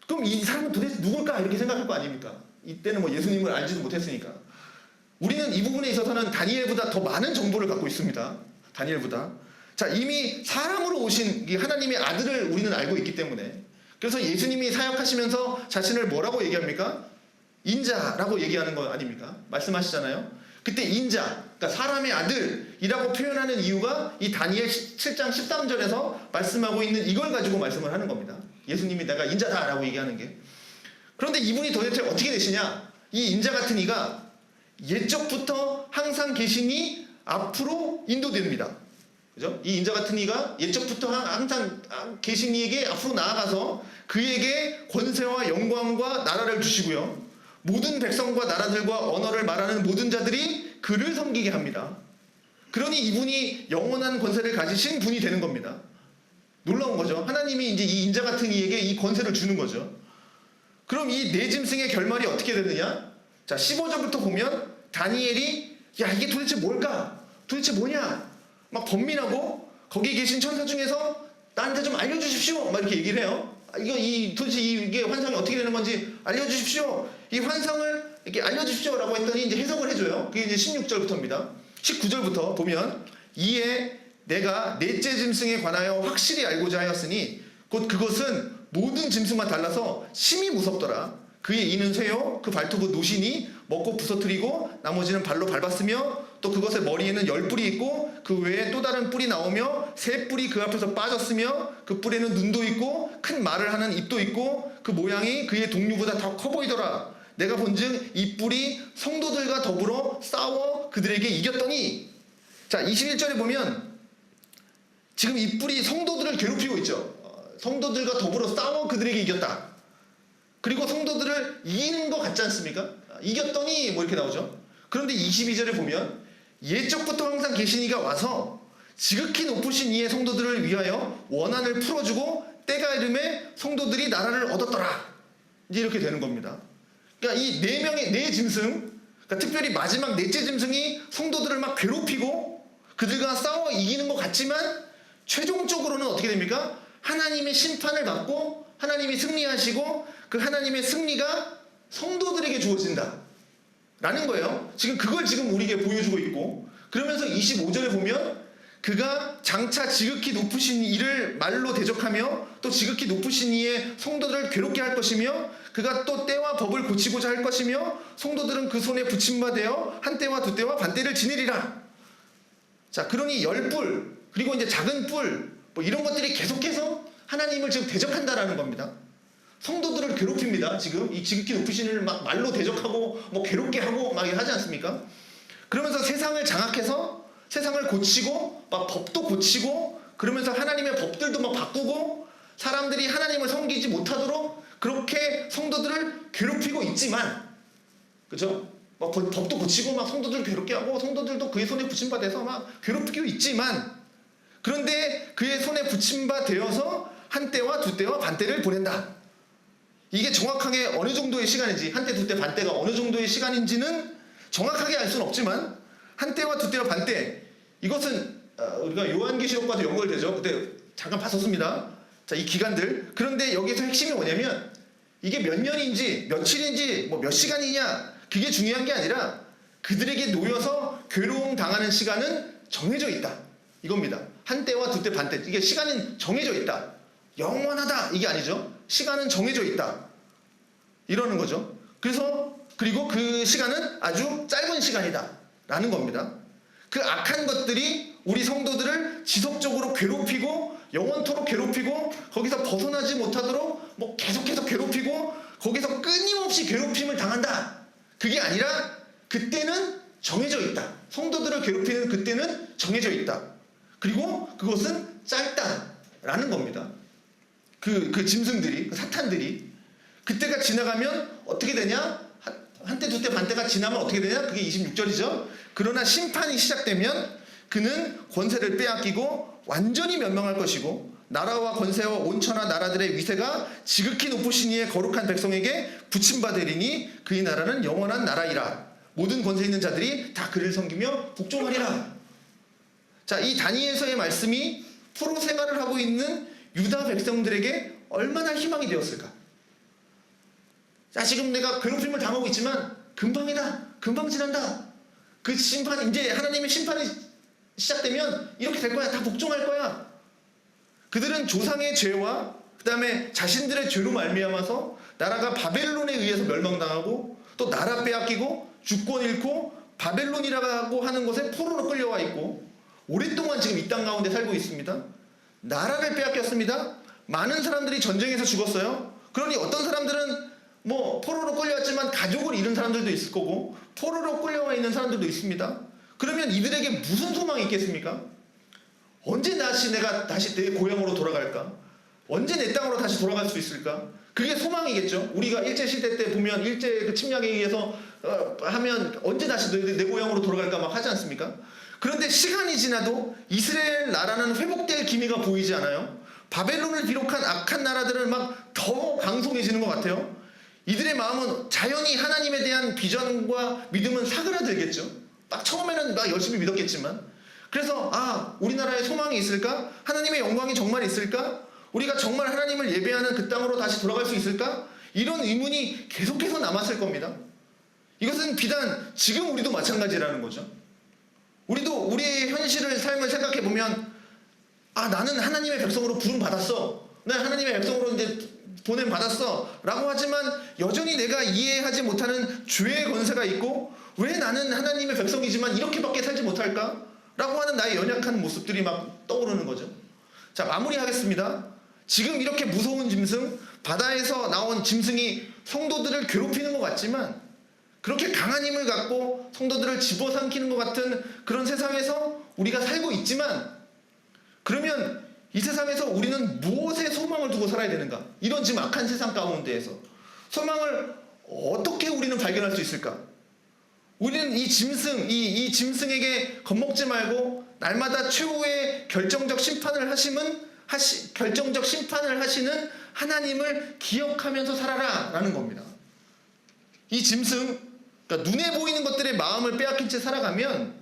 그럼 이 사람은 도대체 누굴까 이렇게 생각할 거 아닙니까? 이때는 뭐 예수님을 알지도 못했으니까. 우리는 이 부분에 있어서는 다니엘보다 더 많은 정보를 갖고 있습니다. 다니엘보다. 자, 이미 사람으로 오신 이 하나님의 아들을 우리는 알고 있기 때문에, 그래서 예수님이 사역하시면서 자신을 뭐라고 얘기합니까? 인자라고 얘기하는 거 아닙니까? 말씀하시잖아요. 그때 인자, 그러니까 사람의 아들이라고 표현하는 이유가 이 다니엘 7장 13절에서 말씀하고 있는 이걸 가지고 말씀을 하는 겁니다. 예수님이 내가 인자다라고 얘기하는 게. 그런데 이분이 도대체 어떻게 되시냐? 이 인자 같은 이가 옛적부터 항상 계시니 앞으로 인도됩니다. 그죠? 이 인자 같은 이가 옛적부터 항상 계신 이에게 앞으로 나아가서 그에게 권세와 영광과 나라를 주시고요. 모든 백성과 나라들과 언어를 말하는 모든 자들이 그를 섬기게 합니다. 그러니 이분이 영원한 권세를 가지신 분이 되는 겁니다. 놀라운 거죠. 하나님이 이제 이 인자 같은 이에게 이 권세를 주는 거죠. 그럼 이 네 짐승의 결말이 어떻게 되느냐? 자, 15절부터 보면 다니엘이 야, 이게 도대체 뭘까? 도대체 뭐냐? 막 번민하고 거기 계신 천사 중에서 나한테 좀 알려주십시오. 막 이렇게 얘기를 해요. 도대체 이게 환상이 어떻게 되는 건지 알려주십시오. 이 환상을 이렇게 알려주십시오라고 했더니 이제 해석을 해줘요. 그게 이제 16절부터입니다. 19절부터 보면 이에 내가 넷째 짐승에 관하여 확실히 알고자 하였으니 곧 그것은 모든 짐승과 달라서 심히 무섭더라. 그의 이는 쇠요 그 발톱은 노시니 먹고 부서뜨리고 나머지는 발로 밟았으며 또 그것의 머리에는 10뿔이 있고 그 외에 또 다른 뿔이 나오며 3뿔이 그 앞에서 빠졌으며 그 뿔에는 눈도 있고 큰 말을 하는 입도 있고 그 모양이 그의 동류보다 더 커 보이더라. 내가 본즉 이 뿔이 성도들과 더불어 싸워 그들에게 이겼더니. 자, 21절에 보면 지금 이 뿔이 성도들을 괴롭히고 있죠. 성도들과 더불어 싸워 그들에게 이겼다. 그리고 성도들을 이기는 것 같지 않습니까? 이겼더니 뭐 이렇게 나오죠. 그런데 22절에 보면 옛적부터 항상 계신 이가 와서 지극히 높으신 이의 성도들을 위하여 원한을 풀어주고 때가 이름에 성도들이 나라를 얻었더라. 이제 이렇게 되는 겁니다. 그러니까 이 네 짐승, 그러니까 특별히 마지막 넷째 짐승이 성도들을 막 괴롭히고 그들과 싸워 이기는 것 같지만 최종적으로는 어떻게 됩니까? 하나님의 심판을 받고 하나님이 승리하시고 그 하나님의 승리가 성도들에게 주어진다 라는 거예요. 그걸 지금 우리에게 보여주고 있고, 그러면서 25절에 보면 그가 장차 지극히 높으신 이를 말로 대적하며 또 지극히 높으신 이의 성도들을 괴롭게 할 것이며 그가 또 때와 법을 고치고자 할 것이며 성도들은 그 손에 붙임바 되어 한 때와 두 때와 반 때를 지내리라. 자, 그러니 10뿔 그리고 이제 작은 뿔 뭐 이런 것들이 계속해서 하나님을 지금 대적한다라는 겁니다. 성도들을 괴롭힙니다. 지금 이 지극히 높으신 이를 막 말로 대적하고 뭐 괴롭게 하고 막 하지 않습니까? 그러면서 세상을 장악해서 세상을 고치고 막 법도 고치고 그러면서 하나님의 법들도 막 바꾸고 사람들이 하나님을 섬기지 못하도록 그렇게 성도들을 괴롭히고 있지만, 그죠? 막 법도 고치고 막 성도들 괴롭게 하고 성도들도 그의 손에 붙임받아서 막 괴롭히고 있지만, 그런데 그의 손에 붙임받아서 한때와 두때와 반때를 보낸다. 이게 정확하게 어느 정도의 시간인지, 한때, 두때, 반때가 어느 정도의 시간인지는 정확하게 알 수는 없지만, 한때와 두때와 반때, 이것은 우리가 요한계시록과도 연결되죠. 그때 잠깐 봤었습니다. 자, 이 기간들. 그런데 여기서 핵심이 뭐냐면, 이게 몇 년인지 며칠인지 뭐 몇 시간이냐, 그게 중요한 게 아니라 그들에게 놓여서 괴로움 당하는 시간은 정해져 있다, 이겁니다. 한때와 두때, 반때, 이게 시간은 정해져 있다, 영원하다, 이게 아니죠. 시간은 정해져 있다, 이러는 거죠. 그리고 그 시간은 아주 짧은 시간이다 라는 겁니다. 그 악한 것들이 우리 성도들을 지속적으로 괴롭히고 영원토록 괴롭히고 거기서 벗어나지 못하도록 뭐 계속해서 괴롭히고 거기서 끊임없이 괴롭힘을 당한다, 그게 아니라 그때는 정해져 있다. 성도들을 괴롭히는 그때는 정해져 있다. 그리고 그것은 짧다라는 겁니다. 그 짐승들이, 그 사탄들이. 그때가 지나가면 어떻게 되냐? 한때, 두때, 반때가 지나면 어떻게 되냐? 그게 26절이죠. 그러나 심판이 시작되면 그는 권세를 빼앗기고 완전히 멸망할 것이고 나라와 권세와 온천하 나라들의 위세가 지극히 높으신 이의 거룩한 백성에게 붙임받으리니 그의 나라는 영원한 나라이라. 모든 권세 있는 자들이 다 그를 섬기며 복종하리라. 자, 이 다니엘서의 말씀이 포로 생활을 하고 있는 유다 백성들에게 얼마나 희망이 되었을까? 자, 지금 내가 괴롭힘을 당하고 있지만 금방이다, 금방 지난다. 그 심판, 이제 하나님의 심판이 시작되면 이렇게 될 거야, 다 복종할 거야. 그들은 조상의 죄와 그 다음에 자신들의 죄로 말미암아서 나라가 바벨론에 의해서 멸망당하고 또 나라 빼앗기고 주권 잃고 바벨론이라고 하는 곳에 포로로 끌려와 있고 오랫동안 지금 이 땅 가운데 살고 있습니다. 나라를 빼앗겼습니다. 많은 사람들이 전쟁에서 죽었어요. 그러니 어떤 사람들은 뭐 포로로 끌려왔지만 가족을 잃은 사람들도 있을 거고 포로로 끌려와 있는 사람들도 있습니다. 그러면 이들에게 무슨 소망이 있겠습니까? 언제 내가 다시 내 고향으로 돌아갈까? 언제 내 땅으로 다시 돌아갈 수 있을까? 그게 소망이겠죠. 우리가 일제시대 때 보면 일제 그 침략에 의해서 하면 언제 다시 내 고향으로 돌아갈까 막 하지 않습니까? 그런데 시간이 지나도 이스라엘 나라는 회복될 기미가 보이지 않아요? 바벨론을 비롯한 악한 나라들은 막 더 강성해지는 것 같아요. 이들의 마음은 자연히 하나님에 대한 비전과 믿음은 사그라들겠죠. 막 처음에는 막 열심히 믿었겠지만, 그래서 우리나라에 소망이 있을까? 하나님의 영광이 정말 있을까? 우리가 정말 하나님을 예배하는 그 땅으로 다시 돌아갈 수 있을까? 이런 의문이 계속해서 남았을 겁니다. 이것은 비단 지금 우리도 마찬가지라는 거죠. 우리도 우리의 현실을, 삶을 생각해 보면 나는 하나님의 백성으로 부름 받았어, 난 하나님의 백성으로 이제 보냄 받았어 라고 하지만 여전히 내가 이해하지 못하는 죄의 권세가 있고, 왜 나는 하나님의 백성이지만 이렇게밖에 살지 못할까? 라고 하는 나의 연약한 모습들이 막 떠오르는 거죠. 자, 마무리하겠습니다. 지금 이렇게 무서운 짐승, 바다에서 나온 짐승이 성도들을 괴롭히는 것 같지만, 그렇게 강한 힘을 갖고 성도들을 집어삼키는 것 같은 그런 세상에서 우리가 살고 있지만, 그러면 이 세상에서 우리는 무엇에 소망을 두고 살아야 되는가? 이런 지금 악한 세상 가운데에서 소망을 어떻게 우리는 발견할 수 있을까? 우리는 이 짐승에게 겁먹지 말고 날마다 최후의 결정적 심판을 하시는 하나님을 기억하면서 살아라 라는 겁니다. 이 짐승, 그러니까 눈에 보이는 것들의 마음을 빼앗긴 채 살아가면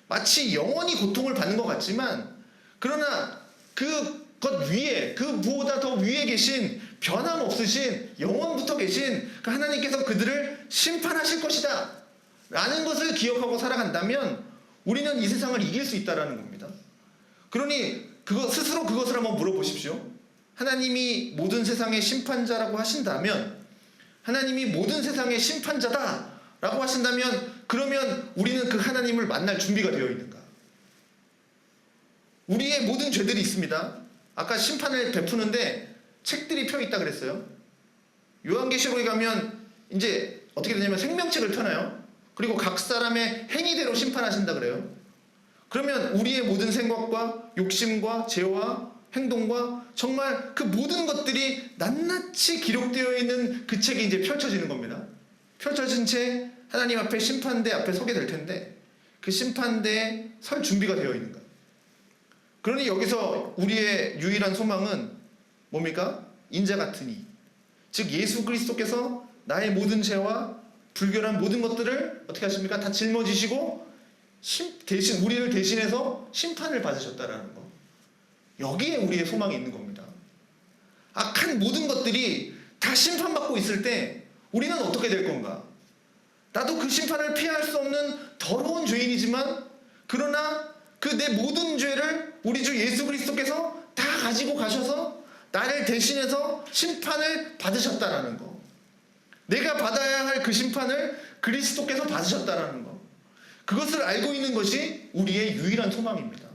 마치 영원히 고통을 받는 것 같지만, 그러나 그것 위에, 그 무엇보다 더 위에 계신 변함없으신 영원부터 계신 그 하나님께서 그들을 심판하실 것이다 라는 것을 기억하고 살아간다면 우리는 이 세상을 이길 수 있다는 겁니다. 그러니 스스로 그것을 한번 물어보십시오. 하나님이 모든 세상의 심판자라고 하신다면, 하나님이 모든 세상의 심판자다 라고 하신다면, 그러면 우리는 그 하나님을 만날 준비가 되어 있는가? 우리의 모든 죄들이 있습니다. 아까 심판을 베푸는데 책들이 펴 있다 그랬어요. 요한계시록에 가면 이제 어떻게 되냐면 생명책을 펴나요. 그리고 각 사람의 행위대로 심판하신다 그래요. 그러면 우리의 모든 생각과 욕심과 죄와 행동과 정말 그 모든 것들이 낱낱이 기록되어 있는 그 책이 이제 펼쳐지는 겁니다. 펼쳐진 채 하나님 앞에 심판대 앞에 서게 될 텐데 그 심판대에 설 준비가 되어 있는 거예요. 그러니 여기서 우리의 유일한 소망은 뭡니까? 인자 같으니, 즉 예수 그리스도께서 나의 모든 죄와 불결한 모든 것들을 어떻게 하십니까? 다 짊어지시고 대신 우리를 대신해서 심판을 받으셨다라는 거. 여기에 우리의 소망이 있는 겁니다. 악한 모든 것들이 다 심판받고 있을 때 우리는 어떻게 될 건가? 나도 그 심판을 피할 수 없는 더러운 죄인이지만 그러나 그 내 모든 죄를 우리 주 예수 그리스도께서 다 가지고 가셔서 나를 대신해서 심판을 받으셨다라는 거. 내가 받아야 할 그 심판을 그리스도께서 받으셨다라는 거. 그것을 알고 있는 것이 우리의 유일한 소망입니다.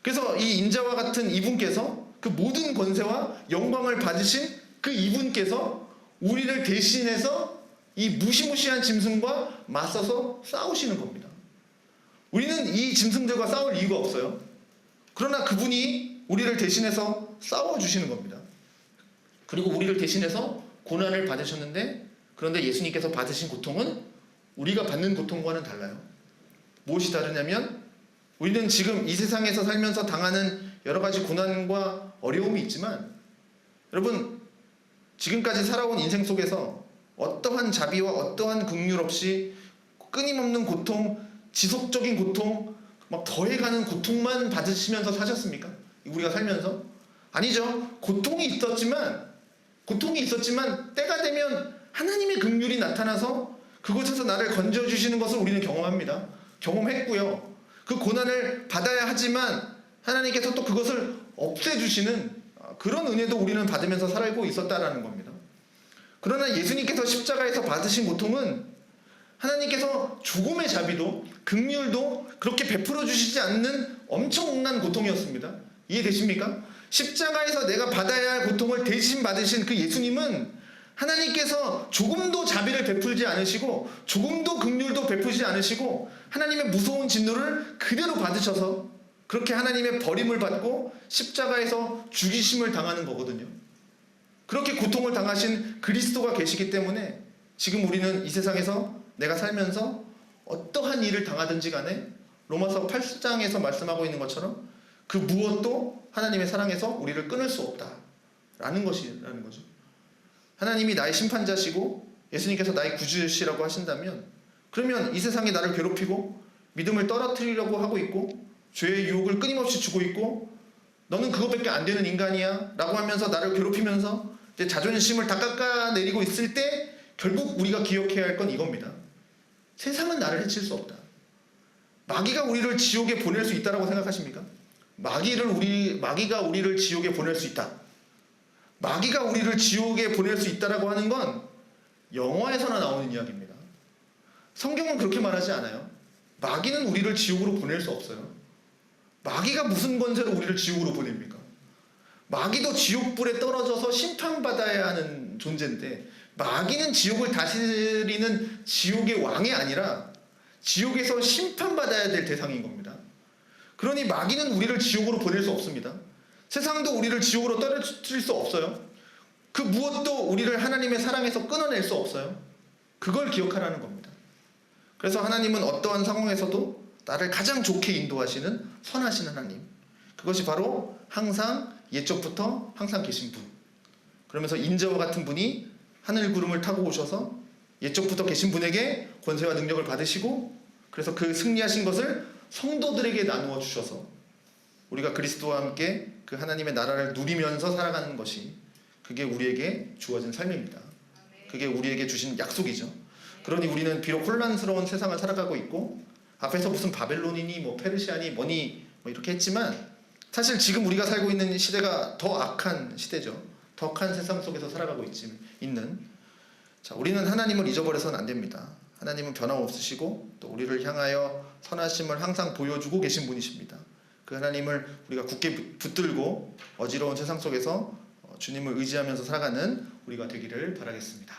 그래서 이 인자와 같은 이분께서 그 모든 권세와 영광을 받으신 그 이분께서 우리를 대신해서 이 무시무시한 짐승과 맞서서 싸우시는 겁니다. 우리는 이 짐승들과 싸울 이유가 없어요. 그러나 그분이 우리를 대신해서 싸워주시는 겁니다. 그리고 우리를 대신해서 고난을 받으셨는데 그런데 예수님께서 받으신 고통은 우리가 받는 고통과는 달라요. 무엇이 다르냐면 우리는 지금 이 세상에서 살면서 당하는 여러 가지 고난과 어려움이 있지만 여러분 지금까지 살아온 인생 속에서 어떠한 자비와 어떠한 긍휼 없이 끊임없는 고통, 지속적인 고통, 막 더해가는 고통만 받으시면서 사셨습니까? 우리가 살면서? 아니죠. 고통이 있었지만 때가 되면 하나님의 긍휼이 나타나서 그곳에서 나를 건져주시는 것을 우리는 경험합니다. 경험했고요. 그 고난을 받아야 하지만 하나님께서 또 그것을 없애주시는 그런 은혜도 우리는 받으면서 살고 있었다라는 겁니다. 그러나 예수님께서 십자가에서 받으신 고통은 하나님께서 조금의 자비도 긍휼도 그렇게 베풀어 주시지 않는 엄청난 고통이었습니다. 이해되십니까? 십자가에서 내가 받아야 할 고통을 대신 받으신 그 예수님은 하나님께서 조금도 자비를 베풀지 않으시고 조금도 긍휼도 베푸지 않으시고 하나님의 무서운 진노를 그대로 받으셔서 그렇게 하나님의 버림을 받고 십자가에서 죽이심을 당하는 거거든요. 그렇게 고통을 당하신 그리스도가 계시기 때문에 지금 우리는 이 세상에서 내가 살면서 어떠한 일을 당하든지 간에 로마서 8장에서 말씀하고 있는 것처럼 그 무엇도 하나님의 사랑에서 우리를 끊을 수 없다라는 것이라는 거죠. 하나님이 나의 심판자시고 예수님께서 나의 구주시라고 하신다면 그러면 이 세상에 나를 괴롭히고 믿음을 떨어뜨리려고 하고 있고 죄의 유혹을 끊임없이 주고 있고 너는 그것밖에 안 되는 인간이야 라고 하면서 나를 괴롭히면서 이제 자존심을 다 깎아내리고 있을 때 결국 우리가 기억해야 할 건 이겁니다. 세상은 나를 해칠 수 없다. 마귀가 우리를 지옥에 보낼 수 있다라고 생각하십니까? 마귀가 우리를 지옥에 보낼 수 있다. 마귀가 우리를 지옥에 보낼 수 있다라고 하는 건 영화에서나 나오는 이야기입니다. 성경은 그렇게 말하지 않아요. 마귀는 우리를 지옥으로 보낼 수 없어요. 마귀가 무슨 권세로 우리를 지옥으로 보냅니까? 마귀도 지옥불에 떨어져서 심판받아야 하는 존재인데 마귀는 지옥을 다스리는 지옥의 왕이 아니라 지옥에서 심판받아야 될 대상인 겁니다. 그러니 마귀는 우리를 지옥으로 보낼 수 없습니다. 세상도 우리를 지옥으로 떨어뜨릴 수 없어요. 그 무엇도 우리를 하나님의 사랑에서 끊어낼 수 없어요. 그걸 기억하라는 겁니다. 그래서 하나님은 어떠한 상황에서도 나를 가장 좋게 인도하시는 선하신 하나님. 그것이 바로 항상 옛적부터 항상 계신 분. 그러면서 인자와 같은 분이 하늘 구름을 타고 오셔서 옛적부터 계신 분에게 권세와 능력을 받으시고 그래서 그 승리하신 것을 성도들에게 나누어 주셔서 우리가 그리스도와 함께 그 하나님의 나라를 누리면서 살아가는 것이 그게 우리에게 주어진 삶입니다. 그게 우리에게 주신 약속이죠. 그러니 우리는 비록 혼란스러운 세상을 살아가고 있고 앞에서 무슨 바벨론이니 뭐 페르시아니 뭐니 뭐 이렇게 했지만 사실 지금 우리가 살고 있는 시대가 더 악한 시대죠. 더 악한 세상 속에서 살아가고 있는 자, 우리는 하나님을 잊어버려서는 안 됩니다. 하나님은 변함없으시고 또 우리를 향하여 선하심을 항상 보여주고 계신 분이십니다. 그 하나님을 우리가 굳게 붙들고 어지러운 세상 속에서 주님을 의지하면서 살아가는 우리가 되기를 바라겠습니다.